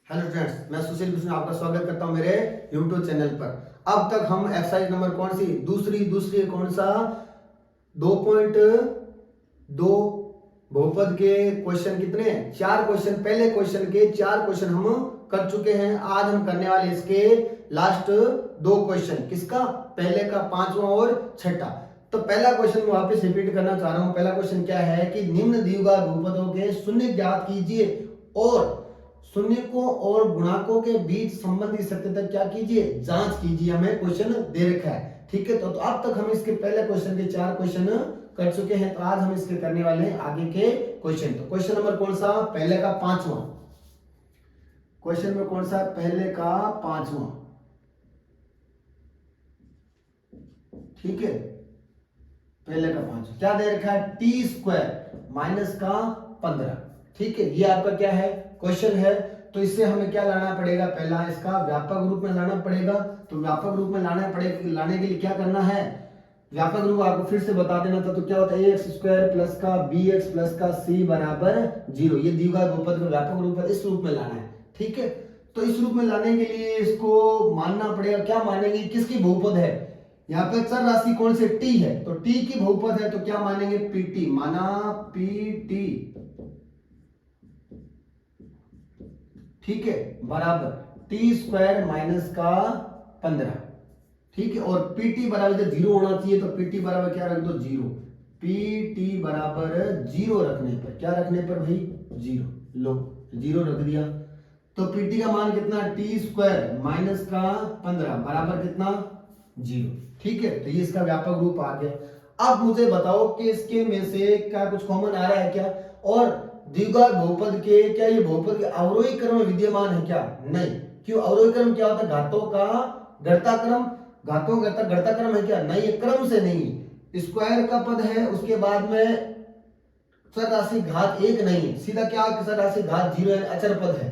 Hello friends, मैं सुशील कृष्ण आपका स्वागत करता हूं मेरे YouTube चैनल पर। अब तक हम एक्सरसाइज नंबर कौन सी दूसरी कौन सा 2.2 बहुपद के क्वेश्चन कितने 4 क्वेश्चन, पहले क्वेश्चन के 4 क्वेश्चन हम कर चुके हैं। आज हम करने वाले इसके लास्ट 2 क्वेश्चन, किसका पहले का 5वां और 6ठा। तो पहला क्वेश्चन मैं वापस रिपीट करना चाह रहा हूं। पहला क्वेश्चन क्या है कि निम्न द्विघात बहुपदों के शून्य ज्ञात कीजिए और शून्यकों और गुणाकों के बीच संबंध की सत्यता क्या कीजिए, जांच कीजिए। हमें क्वेश्चन दे रखा है, ठीक है। तो अब तक हम इसके पहले क्वेश्चन के 4 क्वेश्चन कर चुके हैं। तो आज हम इसके करने वाले हैं आगे के क्वेश्चन। तो क्वेश्चन नंबर कौन सा, पहले का 5वां क्वेश्चन में कौन सा, पहले का 5वां, ठीक है। पहले का 5वां क्या दे रखा है, टी स्क्वायर माइनस का 15, ठीक है। ये आपका क्या है, क्वेश्चन है। तो इससे हमें क्या लाना पड़ेगा, पहला इसका व्यापक रूप में लाना पड़ेगा। तो व्यापक रूप में लाना पड़ेगा, लाने के लिए क्या करना है, व्यापक रूप आपको फिर से बता देना था। तो क्या होता है, एक्स स्क्वायर प्लस का बी एक्स प्लस का सी बराबर 0। ये द्विघात बहुपद का व्यापक रूप है, इस रूप में लाना है, ठीक है। तो इस रूप में लाने के लिए इसको मानना पड़ेगा, क्या मानेंगे, किसकी बहुपद है। यहाँ पे चर राशि कौन से, टी है। तो टी की बहुपद है तो क्या मानेंगे, पीटी, माना पीटी, ठीक है, बराबर टी स्क्वायर माइनस का 15, ठीक है। और पीटी बराबर जब 0 होना चाहिए तो पीटी बराबर क्या रख दो, 0। पीटी बराबर 0 रखने पर, क्या रखने पर भाई, 0। लो 0 रख दिया। तो पीटी का मान कितना, टी स्क्वायर माइनस का 15 बराबर कितना, 0, ठीक है। तो ये इसका व्यापक रूप आ गया। अब मुझे बताओ कि इसके में से क्या कुछ कॉमन आ रहा है क्या, और द्विघात बहुपद के क्या ये बहुपद के अवरोही क्रम में विद्यमान है क्या, नहीं। क्यों, अवरोही क्रम क्या होता है, घातों का घटता क्रम, घातों का घटता क्रम है क्या, नहीं, ये क्रम से नहीं। स्क्वायर का पद है, उसके बाद में चर राशि घात 1 नहीं है, सीधा क्या चर राशि घात 0 है, अचर पद है,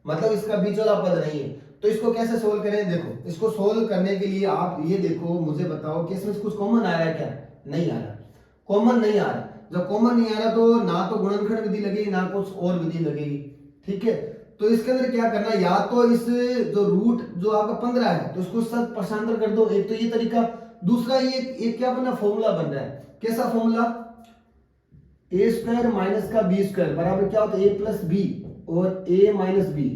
मतलब इसका बीच वाला पद नहीं है। तो इसको कैसे सोल्व करें, देखो इसको सोल्व करने के लिए आप ये देखो, मुझे बताओ कि इसमें कुछ कॉमन आ रहा है क्या, नहीं आ रहा, कॉमन नहीं आ रहा। जब कॉमन नहीं आ रहा तो ना तो गुणनखंड विधि लगेगी ना कुछ और विधि लगेगी, ठीक है। तो इसके अंदर क्या करना, या तो इस जो रूट जो आपका 15 है तो उसको सब पक्षांतर कर दो, एक तो ये तरीका। दूसरा ये क्या बना, फॉर्मूला बन रहा है, कैसा फॉर्मूला, ए स्क्वायर माइनस का बी स्क्वायर बराबर क्या होता है, ए प्लस बी और ए माइनस बी।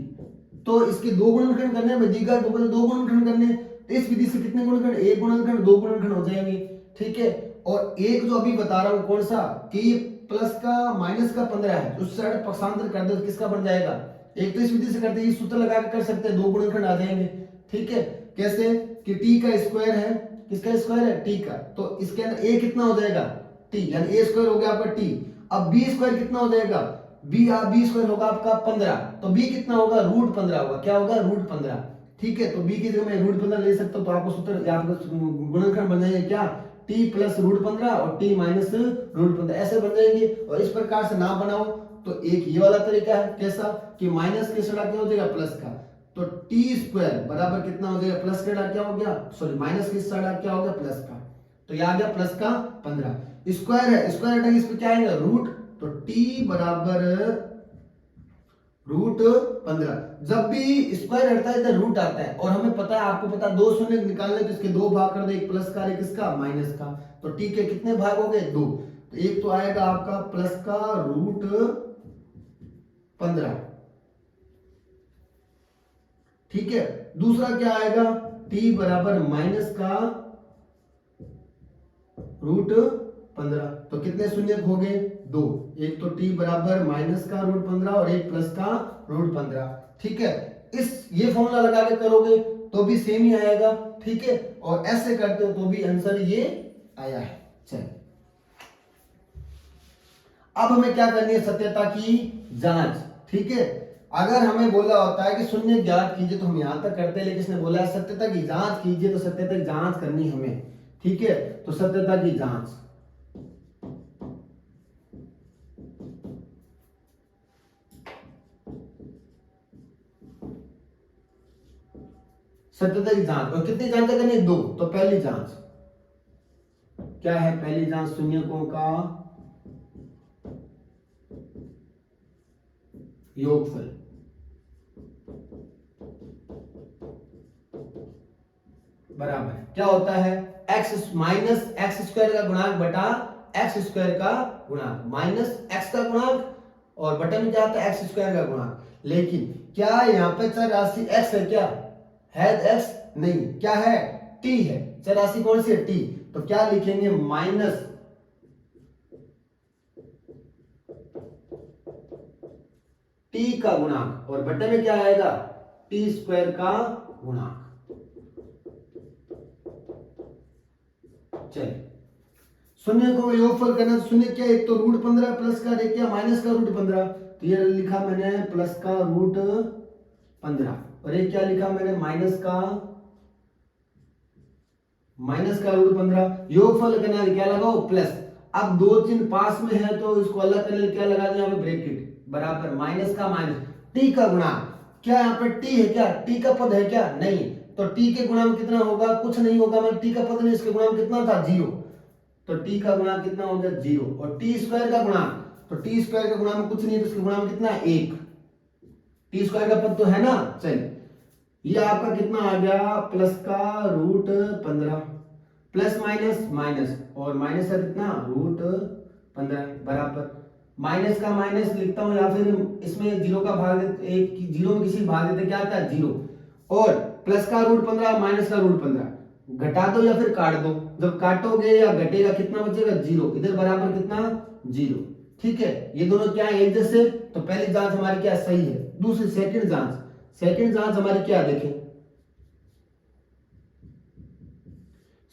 तो इसके 2 गुणनखंड करने हैं, द्विघात बहुपद 2 गुणनखंड करने हैं। तो इस विधि से कितने गुणनखंड, 1 गुणनखंड 2 गुणनखंड हो जाएंगे, ठीक है। और एक जो अभी बता रहा हूं कौन सा, कि प्लस का माइनस का 15 है, उस साइड पक्षांतर कर दो, किसका बन जाएगा, एक तो इस विधि से करते हैं, सूत्र लगा के कर सकते हैं, 2 गुणनखंड आ जाएंगे, ठीक है। कैसे कि टी का स्क्वायर है, किसका स्क्वायर है, टी का, तो इसके अंदर ए कितना हो जाएगा, टी, यानी ए स्क्वायर हो गया आपका टी। अब बी स्क्वायर कितना हो जाएगा, बी स्क्वायर होगा आपका 15, तो बी कितना होगा, रूट 15 होगा, क्या होगा, रूट 15, ठीक है। तो बी की जगह मैं रूट 15 ले सकता हूं, तो आपको सूत्र आपको गुणनखंड बन जाएंगे क्या, टी प्लस रूट 15 और टी माइनस रूट 15, ऐसे बन जाएंगे। और इस प्रकार से ना बनाओ तो एक ये वाला तरीका है, कैसा कि माइनस के सड़ा क्या हो जाएगा, प्लस का। तो टी स्क्वायर बराबर कितना हो जाएगा, प्लस का क्या हो गया, सॉरी माइनस के सड़ा क्या हो गया, प्लस का। तो ये आ गया प्लस का 15, स्क्वायर है, स्क्वायर हटाएंगे इस पे क्या आएगा, रूट। तो टी बराबर रूट 15। जब भी स्क्वायर हटता है तो रूट आता है, और हमें पता है, आपको पता है, 2 शून्य निकालने तो इसके 2 भाग कर दो, एक प्लस का एक इसका माइनस का। तो टी के कितने भाग हो गए, 2। तो एक तो आएगा आपका प्लस का रूट 15, ठीक है। दूसरा क्या आएगा, टी बराबर माइनस का रूट 15। तो कितने शून्य हो गए, 2। एक तो टी बराबर माइनस का रूट 15 और एक प्लस का रूट 15, ठीक है। इस ये फॉर्मूला लगा के करोगे तो भी सेम ही आएगा, ठीक है। और ऐसे करते हो तो भी आंसर ये आया है। चलिए अब हमें क्या करनी है, सत्यता की जांच, ठीक है। अगर हमें बोला होता है कि शून्य ज्ञात कीजिए तो हम यहां तक करते हैं, लेकिन इसने बोला है सत्यता की जांच कीजिए, तो सत्यता की जांच करनी हमें, ठीक है। तो सत्यता की जांच, सत्यता की जांच, और कितनी जांच करनी है, 2। तो पहली जांच क्या है, पहली जांच शून्यकों का योगफल, बराबर क्या होता है एक्स माइनस एक्स स्क्वायर का गुणांक बटा एक्स स्क्वायर का गुणांक माइनस एक्स का गुणांक और बटे में क्या आता है एक्स स्क्वायर का गुणांक। लेकिन क्या यहाँ पे चर राशि एक्स है क्या है एक्स नहीं क्या है टी है चर राशि कौन सी है टी तो क्या लिखेंगे माइनस टी का गुणांक और बटे में क्या आएगा टी स्क्वायर का गुणांक। चलिए शून्य को योगफल करना तो शून्य क्या एक तो रूट 15 प्लस का एक क्या माइनस का रूट 15 तो ये लिखा मैंने प्लस का रूट 15 और एक क्या लिखा मैंने माइनस का रूट 15 योगफल करना है क्या लगाओ प्लस। अब दो चिन्ह पास में है तो इसको अलग करने क्या लगा दें यहाँ पे ब्रैकेट बराबर माइनस का माइनस टी का गुणा क्या यहाँ पे टी है क्या टी का पद है क्या नहीं तो टी के गुणा में कितना होगा कुछ नहीं होगा मतलब टी का पद नहीं इसके गुणा में कितना था 0 तो टी का गुणा कितना हो गया 0 और टी स्क्वायर का गुणा तो टी स्क्वायर का गुणा में कुछ नहीं है तो इसके गुणा में कितना है 1 टी स्क्वायर का पद तो है ना। चलिए ये आपका कितना आ गया प्लस का रूट 15 प्लस माइनस माइनस और माइनस का कितना रूट 15 बराबर माइनस का माइनस लिखता हूं या फिर इसमें जीरो का भाग एक जीरो में किसी भाग देते क्या आता है 0 और प्लस का रूट 15 माइनस का रूट 15 घटा दो या फिर काट दो जब काटोगे या घटेगा कितना बचेगा 0 इधर बराबर कितना 0 ठीक है ये दोनों क्या है एक जैसे तो पहली जांच हमारी क्या सही है। दूसरी सेकंड जांच हमारी क्या देखें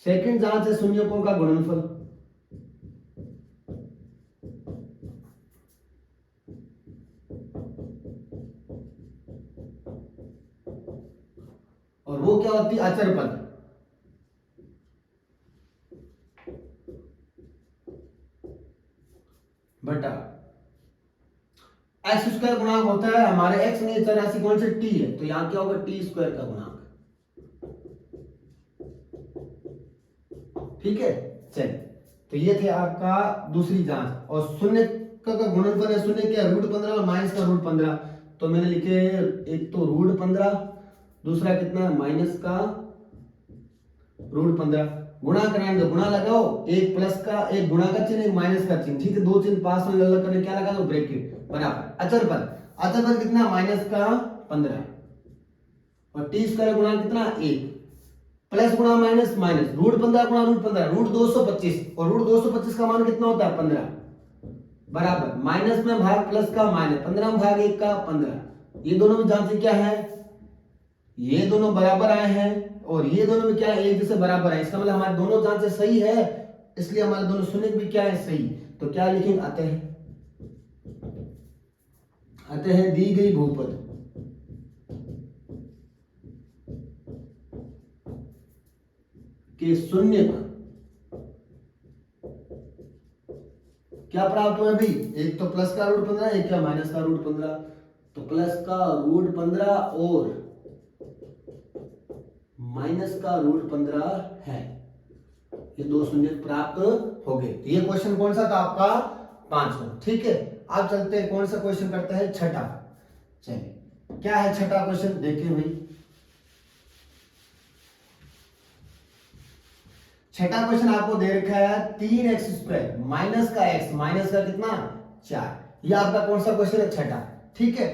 सेकंड जांच है शून्यकों का गुणनफल और वो क्या होती है अचर पद बटा एक्स स्क्वायर गुणांक होता है हमारे एक्स में चर राशि कौन सी टी है तो यहां क्या होगा टी स्क्वायर का गुणांक ठीक है। चलिए तो ये थे आपका दूसरी जांच और शून्य का गुणनफल है शून्य क्या रूट 15 और माइनस का रूट 15 तो मैंने लिखे एक तो रूट 15 दूसरा कितना है माइनस का रूट 15 गुणा कराएंगे गुणा लगाओ एक प्लस का एक गुणा का चिन्ह एक माइनस का चिन्ह ठीक है दो चिन्ह पास में अलग करने क्या लगा दो ब्रैकेट बराबर अचर पद कितना माइनस का 15 और टी स्क्वायर गुणा कितना 1 प्लस गुणा माइनस माइनस रूट 15 गुणा रूट 15 रूट 225 और रूट 225 का मान कितना होता है 15 बराबर माइनस में भाग प्लस का माइनस 15 में भाग 1 का 15 ये दोनों में जांच क्या है ये दोनों बराबर आए हैं और ये दोनों में क्या है एक जैसे बराबर है इसका मतलब हमारे दोनों जांचें सही है इसलिए हमारे दोनों शून्य भी क्या है सही तो क्या लिखेंगे अतः दी गई बहुपद के शून्य क्या प्राप्त हुआ भाई एक तो प्लस का रूट 15 एक क्या माइनस का रूट 15 तो प्लस का रूट 15 और माइनस का रूट 15 है ये दो शून्य प्राप्त हो गए। तो ये क्वेश्चन कौन सा था आपका 5वां ठीक है। अब चलते हैं कौन सा क्वेश्चन करते हैं छठा। चलिए क्या है छठा क्वेश्चन देखिए भाई छठा क्वेश्चन आपको दे रखा है 3x² माइनस का कितना 4 ये आपका कौन सा क्वेश्चन है छठा ठीक है।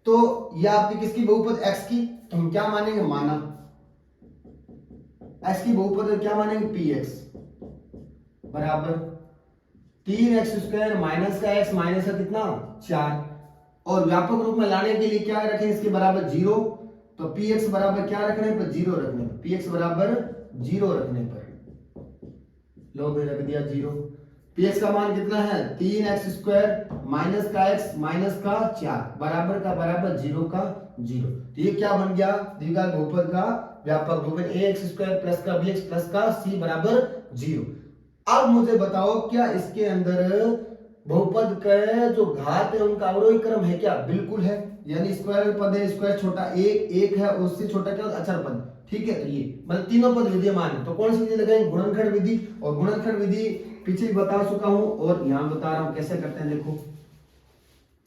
तो ये आपकी किसकी बहुपद x की तो हम क्या मानेंगे माना x की बहुपद क्या मानेंगे px बराबर 3x² माइनस का x माइनस का कितना 4 और व्यापक रूप में लाने के लिए क्या रखें इसके बराबर 0 तो px बराबर क्या रखने पर 0 रखने पर px बराबर 0 रखने पर लो में रख दिया 0 px का मान कितना है 3x² माइनस का x माइनस का 4 बराबर का बराबर 0 का 0 तो ये क्या बन गया द्विघात बहुपद का व्यापक बहुपद ax² प्लस का bx प्लस का c बराबर 0। अब मुझे बताओ क्या इसके अंदर बहुपद का जो घात है उनका अवरोही क्रम है क्या बिल्कुल है यानी स्क्वायर पद है स्क्वायर छोटा एक है उससे छोटा क्या अचर पद ठीक है। तो ये मतलब तीनों पद विद्यमान है तो कौन सी विधि लगाएंगे गुणनखंड विधि और गुणनखंड विधि पीछे बता चुका हूं और यहां बता रहा हूं कैसे करते हैं देखो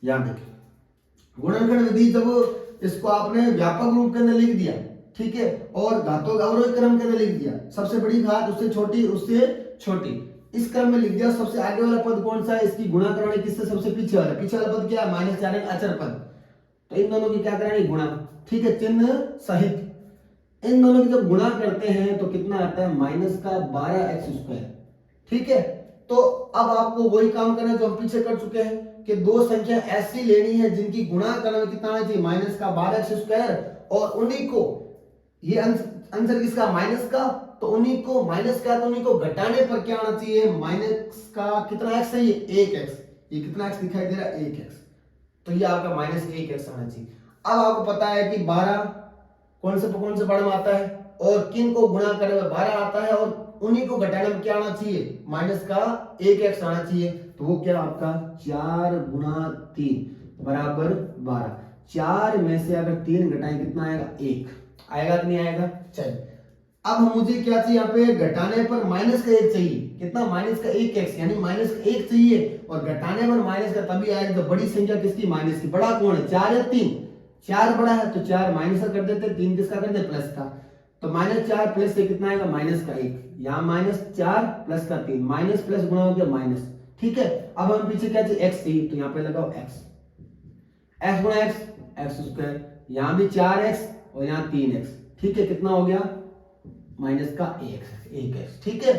यहां देखिए गुणनखंड विधि जब इसको आपने व्यापक रूप के अंदर लिख दिया ठीक है, और घातों का अवरोही क्रम के अंदर लिख दिया, सबसे बड़ी घात उससे छोटी उससे छोटी, इस क्रम में लिख दिया। सबसे आगे वाला पद कौन सा है, इसकी गुणा करानी किससे, सबसे पीछे वाला पद क्या है, -4 अचर पद, तो इन दोनों की क्या करानी, गुणा, ठीक है, चिन्ह सहित। इन दोनों की जब गुणा करते हैं तो कितना आता है, -12x², ठीक है। तो अब आपको वही काम करना है जो हम पीछे कर चुके हैं कि दो संख्या ऐसी लेनी है जिनकी गुणा करने में कितना आना चाहिए, -12x², और उन्हीं को, ये आंसर किसका, माइनस का, तो उन्हीं को माइनस का, तो उन्हीं को घटाने पर क्या आना चाहिए, माइनस का कितना एक्स है, ये 1x, ये कितना एक्स दिखाई दे रहा है, 1x, तो ये आपका -1x आना चाहिए। अब आपको पता है कि 12 कौन से पढ़ में आता है, और किन को गुणा करने में 12 आता है, और उन्हीं को घटाने में क्या आना चाहिए, माइनस का 1x आना चाहिए, तो वो क्या आपका 4 × 3 बराबर 12, 4 में से अगर 3 घटाएं कितना आएगा, 1 आएगा कि नहीं आएगा। चलिए अब मुझे क्या चाहिए, यहाँ पे घटाने पर माइनस का 1 चाहिए, कितना, -1x, यानी -1 चाहिए, और घटाने पर माइनस का तभी आएगा जब बड़ी संख्या किसकी, माइनस की। बड़ा कौन है, 4 या 3, 4 बड़ा है तो 4 माइनस का कर देते, 3 किसका कर दे, प्लस का, तो -4 प्लस से कितना आएगा, -1, यहाँ -4 प्लस का 3, माइनस प्लस गुणा हो गया माइनस, ठीक है। अब हम पीछे क्या चाहिए, x चाहिए, तो यहाँ पे लगाओ x, x गुणा x², यहाँ भी 4x और यहाँ 3x, ठीक है, कितना हो गया, माइनस का 1x, ठीक है।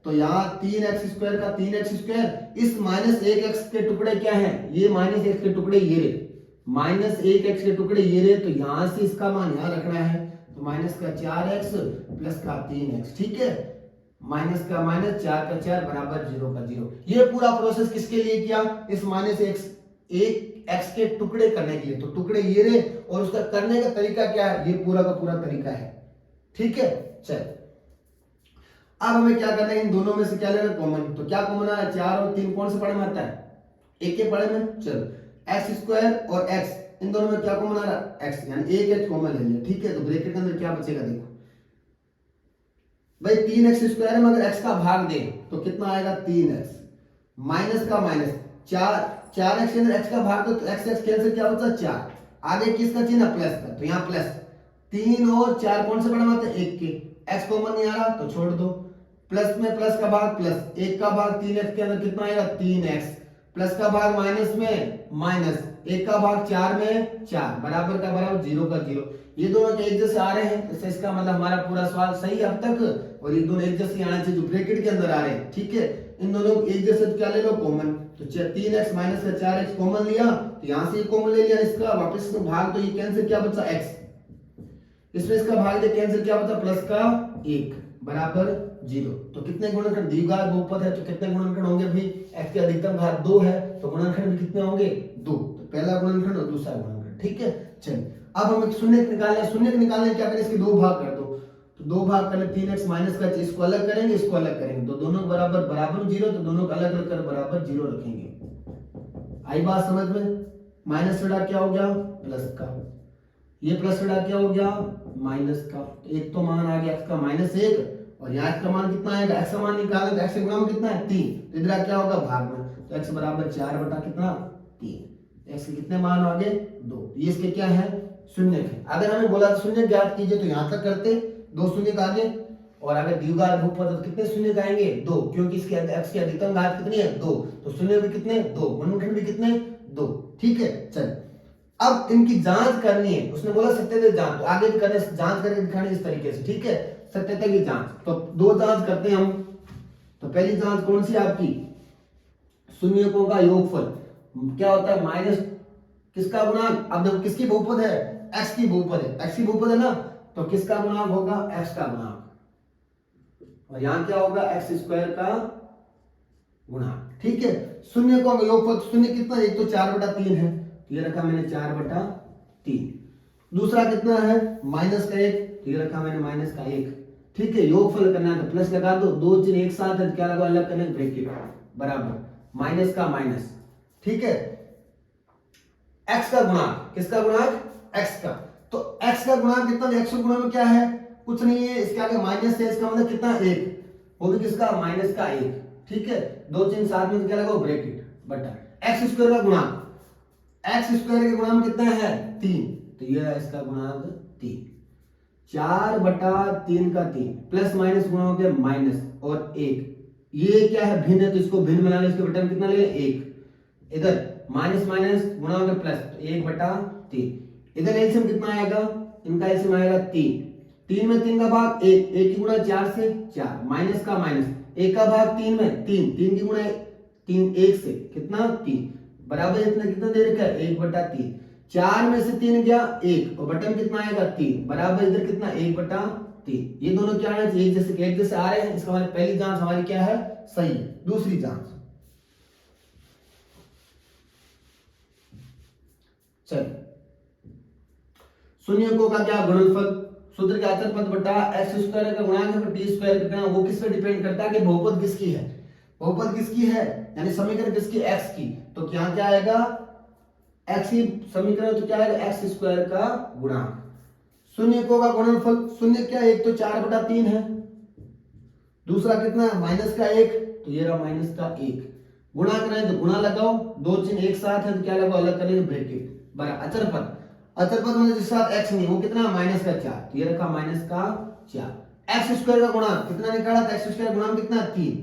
तो यहाँ 3x² का 3x², इस -1x के टुकड़े क्या है, ये -1 के टुकड़े ये रहे, -1x के टुकड़े ये रहे, तो यहां से इसका मान यहां रखना है, तो माइनस का 4x प्लस का 3x, ठीक है, माइनस का माइनस, 4 का 4 बराबर 0 का 0। ये पूरा प्रोसेस किसके लिए किया, इस -1x के टुकड़े करने के लिए, तो टुकड़े ये रहे, और उसका करने का तरीका क्या है, ये पूरा का पूरा तरीका है, ठीक है। चल अब हमें क्या करना है, इन दोनों में से क्या लेना, कॉमन, तो क्या कॉमन आ रहा है, 4 और 3 कौन से पढ़े में आता है, एक के पढ़े में, चलो x² और x, इन दोनों में क्या कॉमन आ रहा है, x, यानी एक x कॉमन ले लिया, ठीक है। तो ब्रैकेट के अंदर क्या बचेगा, देखो भाई 3x² में अगर x का भाग दे तो कितना आएगा, 3x, माइनस का माइनस, 4x के अंदर x का भाग दो तो x कैंसिल, क्या होता है 4, आगे किसका चिन्ह, प्लस का, तो यहाँ प्लस, 3 और 4 कौन से पढ़े में आते हैं, एक के, x कॉमन नहीं आ रहा तो छोड़ दो, प्लस में प्लस का भाग प्लस, 1 का भाग 3x के अंदर कितना आएगा, 3x, प्लस का भाग माइनस में माइनस, 1 का भाग 4 में 4, बराबर का बराबर 0 का 0। ये दोनों एक जैसे आ रहे हैं, तो इसका मतलब हमारा पूरा सवाल सही है अब तक, और ये दोनों एक जैसे आने चाहिए जो ब्रैकेट के अंदर आ रहे हैं, ठीक है। इन दोनों एक जैसे क्या ले लो, कॉमन, तो 3x माइनस का 4x कॉमन लिया, तो यहां से ये कॉमन ले लिया, इसका वापस इसको भाग, तो ये कैंसिल, क्या बचा, x, इसमें इसका भाग दे कैंसिल, क्या बचा, प्लस का 1 बराबर 0। तो कितने गुणनखंड, द्विघात बहुपद है तो कितने गुणनखंड होंगे भाई, x की अधिकतम घात 2 है तो गुणनखंड भी कितने होंगे, 2, तो पहला गुणनखंड और दूसरा गुणनखंड, ठीक है। चलिए अब हमें शून्य निकालना है, शून्य निकालने क्या करें, इसके दो भाग कर दो, तो दो भाग करने 3x माइनस का, इसको अलग करेंगे इसको अलग करेंगे, तो दोनों बराबर बराबर 0, तो दोनों को अलग अलग कर बराबर 0 रखेंगे। आई बात समझ में, माइनस बड़ा क्या हो गया, प्लस का, ये प्लस बड़ा क्या हो गया, माइनस का, तो एक तो मान आ गया x का -1, और यहाँ x का मान कितना आएगा, x का मान निकालना तो x के गुणा में कितना है 3, तो इधर क्या होगा भाग में, तो x बराबर 4 बटा कितना 3, x के कितने मान आ गए 2, ये इसके क्या है शून्य के। अगर हमें बोला था शून्य ज्ञात कीजिए तो यहाँ तक करते, 2 शून्य का आगे, और अगर द्विघात बहुपद तो कितने शून्य का आएंगे 2, क्योंकि इसके x की अधिकतम घात कितनी है 2, तो शून्य भी कितने 2, गुणनखंड भी कितने 2, ठीक है। चल अब इनकी जांच करनी है, उसने बोला सत्यता जांच, तो आगे भी करने जांच करके दिखानी इस तरीके से, ठीक है, सत्यता की जांच। तो दो जांच करते हैं हम, तो पहली जांच कौन सी आपकी, शून्यकों का योगफल, क्या होता है माइनस किसका गुणांक, अब देखो किसकी बहुपद है, x की बहुपद है, x की बहुपद है ना, तो किसका गुणांक होगा, x का गुणांक, और यहां क्या होगा x² का गुणांक, ठीक है। शून्यकों का योगफल, शून्य कितना, एक तो 4/3 है, ये रखा मैंने 4/3, दूसरा कितना है माइनस का 1, तो ये रखा मैंने माइनस का 1, ठीक है। योगफल करना है तो प्लस लगा दो, दो चिन्ह एक साथ है तो क्या लगा, अलग करने ब्रैकेट बराबर माइनस का माइनस, ठीक है। x का गुणांक, किसका गुणांक, x का, तो x का गुणांक कितना, x के गुणा में क्या है, कुछ नहीं है, इसके आगे माइनस है, इसका मतलब कितना 1, वो भी किसका माइनस का 1, ठीक है। दो चिन्ह साथ में क्या लगाओ ब्रैकेट बटा x² का गुणांक, x² के गुणांक कितना है 3, तो ये है इसका गुणांक 3। 4/3 का 3 प्लस माइनस गुणा हो गया माइनस और 1, ये क्या है भिन्न है तो इसको भिन्न बनाने इसके बटा में कितना ले 1, इधर माइनस माइनस गुणा हो गया प्लस तो 1/3, इधर एलसीएम कितना आएगा, इनका एलसीएम आएगा 3, 3 में 3 का भाग 1, 1 की गुणा 4 से 4, माइनस का माइनस, 1 का भाग 3 में 3, 3 की गुणा 3 1 से कितना 3, बराबर इतना कितना दे रखा है 1/3, 4 में से 3 गया 1 और बटन कितना आएगा 3, बराबर इधर कितना 1/3, ये दोनों क्या है एक जैसे आ रहे हैं, इसका मतलब पहली जांच हमारी क्या है सही है। दूसरी जांच चलिए, शून्यकों का क्या गुणनफल, सूत्र के अचर पद बटा एक्स स्क्वायर का गुणांक टी स्क्वायर का, वो किस पे डिपेंड करता है कि बहुपद किसकी है, बहुपद किसकी है यानी समीकरण किसकी x की, तो क्या क्या आएगा x की समीकरण तो क्या आएगा x स्क्वायर का गुणांक। शून्यकों का गुणनफल, शून्य क्या एक तो 4/3 है, दूसरा कितना माइनस का 1 तो ये रहा माइनस का 1, गुणा करें तो गुणा लगाओ, दो चिन्ह एक साथ है तो क्या लगाओ अलग करेंगे ब्रैकेट, बराबर अचर पद, अचर पद में जिसके साथ x नहीं वो कितना माइनस का 4 तो ये रखा माइनस का 4, x स्क्वायर का गुणांक कितना निकाला था, x स्क्वायर गुणांक कितना 3,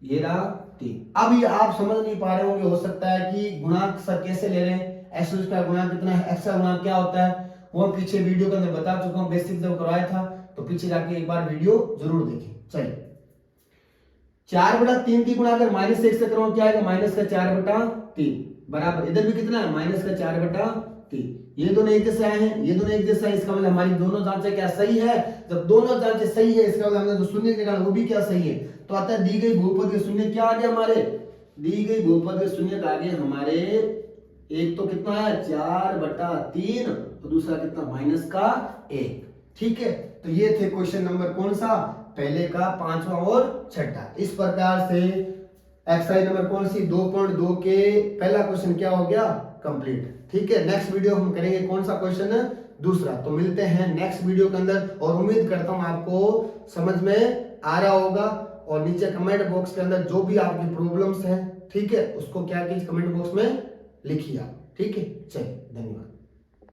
ये रहा 3। अब ये आप समझ नहीं पा रहे होंगे, हो सकता है कि गुणांक सर कैसे ले रहे हैं, x स्क्वायर गुणांक कितना है, x का गुणांक क्या होता है वो पीछे वीडियो के अंदर बता चुका हूं, बेसिक जब करवाया था तो पीछे जाके एक बार वीडियो जरूर देखें। चलिए 4/3 की गुणा अगर -1 से करो क्या आएगा माइनस का 4/3, बराबर इधर भी कितना है माइनस का 4/3, ये दोनों एक जैसे आए हैं, ये दोनों एक जैसे हैं, इसका मतलब हमारी दोनों जांचें क्या सही है, जब दोनों जांचें सही है इसका मतलब हमने जो शून्य निकाला वो भी क्या सही है, तो आता है दी गई बहुपद के शून्य क्या आ गया हमारे, दी गई बहुपद के शून्य आ गए हमारे, एक तो कितना है 4/3 और दूसरा कितना माइनस का 1, ठीक है। तो ये थे क्वेश्चन नंबर कौन सा, पहले का 5वां और 6ठा। इस प्रकार से एक्सरसाइज नंबर कौन सी 2.2 के पहला क्वेश्चन क्या हो गया कंप्लीट, ठीक है। नेक्स्ट वीडियो हम करेंगे कौन सा क्वेश्चन है दूसरा, तो मिलते हैं नेक्स्ट वीडियो के अंदर और उम्मीद करता हूं आपको समझ में आ रहा होगा, और नीचे कमेंट बॉक्स के अंदर जो भी आपकी प्रॉब्लम्स है ठीक है उसको क्या कीजिए कमेंट बॉक्स में लिखिए आप, ठीक है। चलिए धन्यवाद।